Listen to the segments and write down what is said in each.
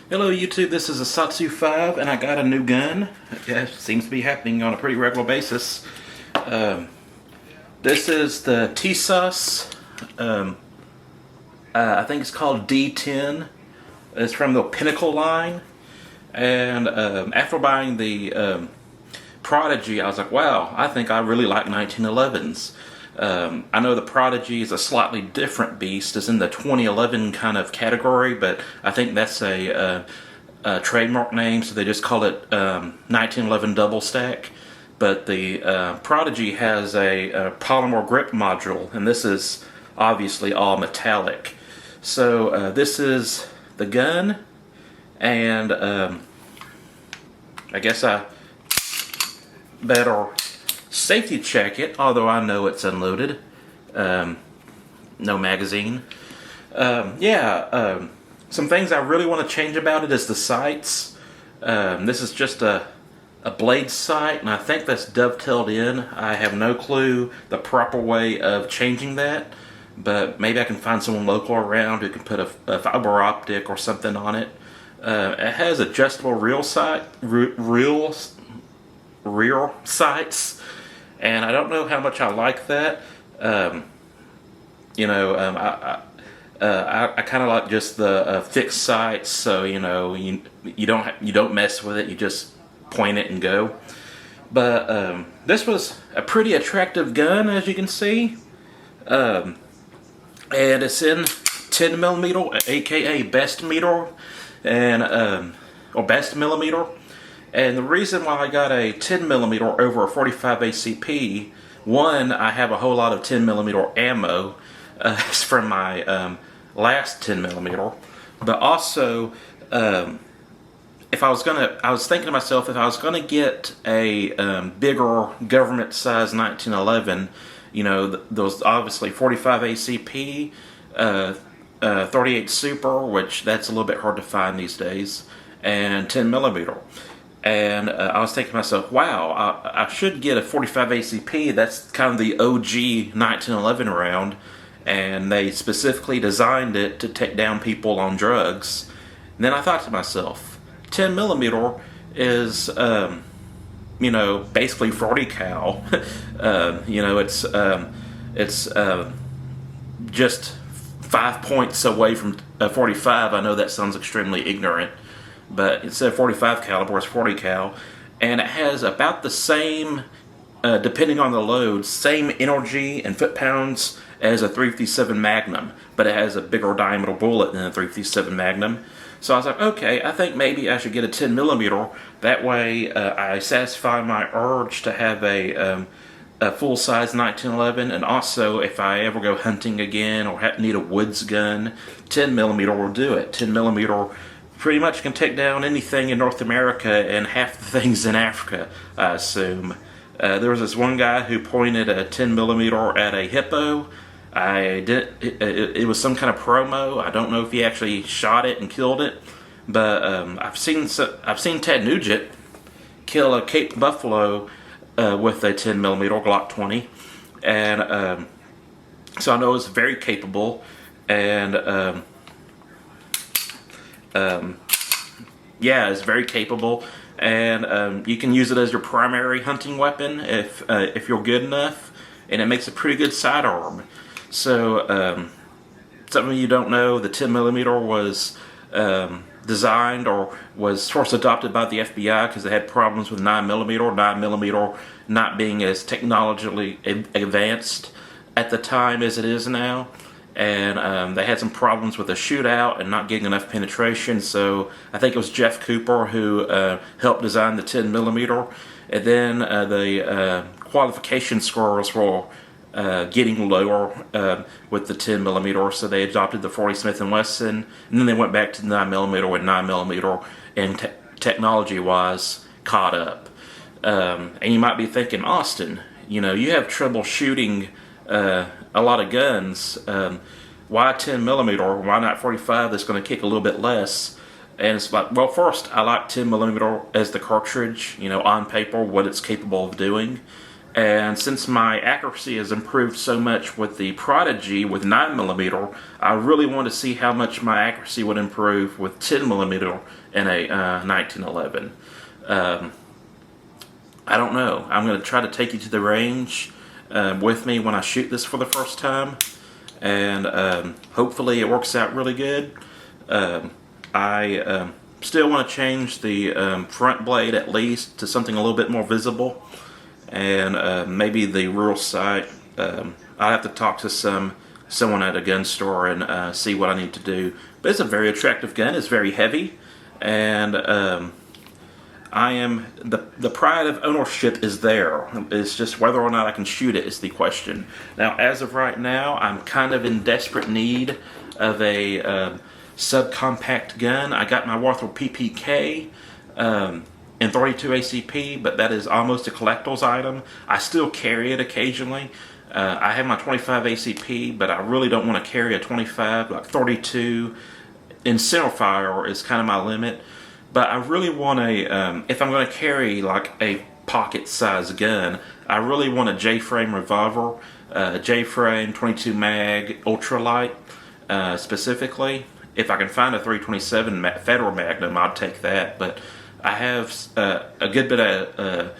Hello YouTube, this is a Satsu 5 and I got a new gun. It seems to be happening on a pretty regular basis. This is the TSUS, I think it's called D10. It's from the Pinnacle line. And after buying the Prodigy, I was like, wow, I think I really like 1911s. I know the Prodigy is a slightly different beast. It's in the 2011 kind of category, but I think that's a trademark name, so they just call it 1911 Double Stack. But the Prodigy has a polymer grip module, and this is obviously all metallic. So this is the gun, and I guess I better safety check it, although I know it's unloaded. No magazine. Some things I really want to change about it is the sights. This is just a blade sight, and I think that's dovetailed in. I have no clue the proper way of changing that, but maybe I can find someone local around who can put a fiber optic or something on it. It has adjustable rear sights, and I don't know how much I like that. I kind of like just the fixed sights, so you don't mess with it. You just point it and go. But this was a pretty attractive gun, as you can see, and it's in 10 millimeter, aka best meter, and or best millimeter. And the reason why I got a 10 millimeter over a 45 ACP, one, I have a whole lot of 10 millimeter ammo. It's from my last 10 millimeter, but also I was thinking to myself, if I was gonna get a bigger government size 1911, those obviously 45 ACP, 38 Super, which that's a little bit hard to find these days, and 10 millimeter. And I was thinking to myself, wow, I should get a 45 ACP. That's kind of the OG 1911 round, and they specifically designed it to take down people on drugs. And then I thought to myself, 10 millimeter is, basically 40 cal. It's just 5 points away from 45. I know that sounds extremely ignorant, but instead of 45 caliber, it's 40 cal, and it has about the same, depending on the load, same energy and foot-pounds as a 357 Magnum, but it has a bigger diameter bullet than a 357 Magnum. So I was like, okay, I think maybe I should get a 10 millimeter. That way, I satisfy my urge to have a full-size 1911, and also if I ever go hunting again or need a woods gun, 10 millimeter will do it. 10 millimeter pretty much can take down anything in North America and half the things in Africa, I assume. There was this one guy who pointed a 10 millimeter at a hippo. It was some kind of promo. I don't know if he actually shot it and killed it, but I've seen Ted Nugent kill a Cape buffalo with a 10 millimeter Glock 20, and so I know it's very capable. And it's very capable, and you can use it as your primary hunting weapon if you're good enough, and it makes a pretty good sidearm. So something you don't know, the 10 millimeter was designed or was first adopted by the FBI because they had problems with 9 millimeter not being as technologically advanced at the time as it is now. And they had some problems with the shootout and not getting enough penetration, so I think it was Jeff Cooper who helped design the 10 millimeter. And then the qualification scores were getting lower with the 10 millimeter, so they adopted the 40 Smith & Wesson, and then they went back to the 9 millimeter when 9 millimeter and technology-wise caught up. And you might be thinking, Austin, you have trouble shooting a lot of guns. Why 10 millimeter? Why not 45? That's going to kick a little bit less. And it's like, well, first, I like 10 millimeter as the cartridge, on paper, what it's capable of doing. And since my accuracy has improved so much with the Prodigy with 9mm, I really want to see how much my accuracy would improve with 10mm in a 1911. I don't know. I'm going to try to take you to the range with me when I shoot this for the first time, and hopefully it works out really good. I still want to change the front blade at least to something a little bit more visible, and maybe the rear sight. I'll have to talk to someone at a gun store and see what I need to do. But it's a very attractive gun. It's very heavy, and I am the pride of ownership is there. It's just whether or not I can shoot it is the question. Now, as of right now, I'm kind of in desperate need of a subcompact gun. I got my Walther PPK in 32 ACP, but that is almost a collector's item. I still carry it occasionally. I have my 25 ACP, but I really don't want to carry a 25. Like 32 in centerfire is kind of my limit. But I really want a, if I'm going to carry like a pocket-sized gun, I really want a J-frame revolver, J-frame 22 mag ultralight specifically. If I can find a 327 Federal Magnum, I'd take that. But I have a good bit of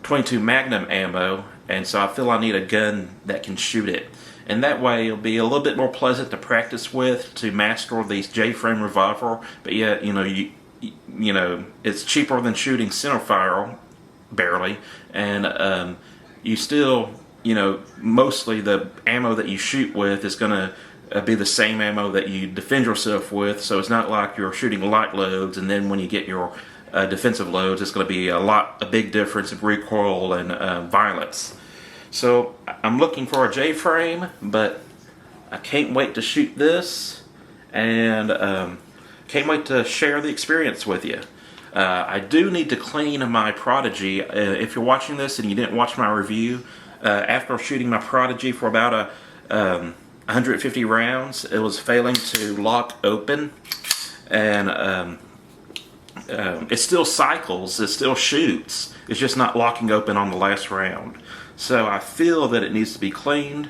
22 Magnum ammo, and so I feel I need a gun that can shoot it. And that way it'll be a little bit more pleasant to practice with, to master these J-frame revolver. But yeah, you know, it's cheaper than shooting centerfire, barely, and you still, mostly the ammo that you shoot with is going to be the same ammo that you defend yourself with, so it's not like you're shooting light loads, and then when you get your defensive loads, it's going to be a big difference in recoil and violence. So I'm looking for a J-frame, but I can't wait to shoot this, and can't wait to share the experience with you. I do need to clean my Prodigy. If you're watching this and you didn't watch my review, after shooting my Prodigy for about 150 rounds, it was failing to lock open, and it still cycles, it still shoots, it's just not locking open on the last round. So I feel that it needs to be cleaned.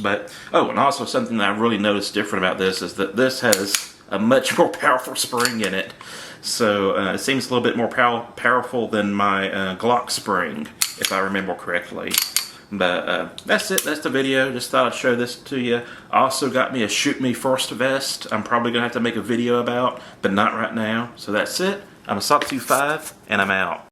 But, and also something that I really noticed different about this is that this has a much more powerful spring in it. So it seems a little bit more powerful than my Glock spring, if I remember correctly. But that's it. That's the video. Just thought I'd show this to you. I also got me a Shoot Me First vest I'm probably going to have to make a video about, but not right now. So that's it. I'm Assault 25, and I'm out.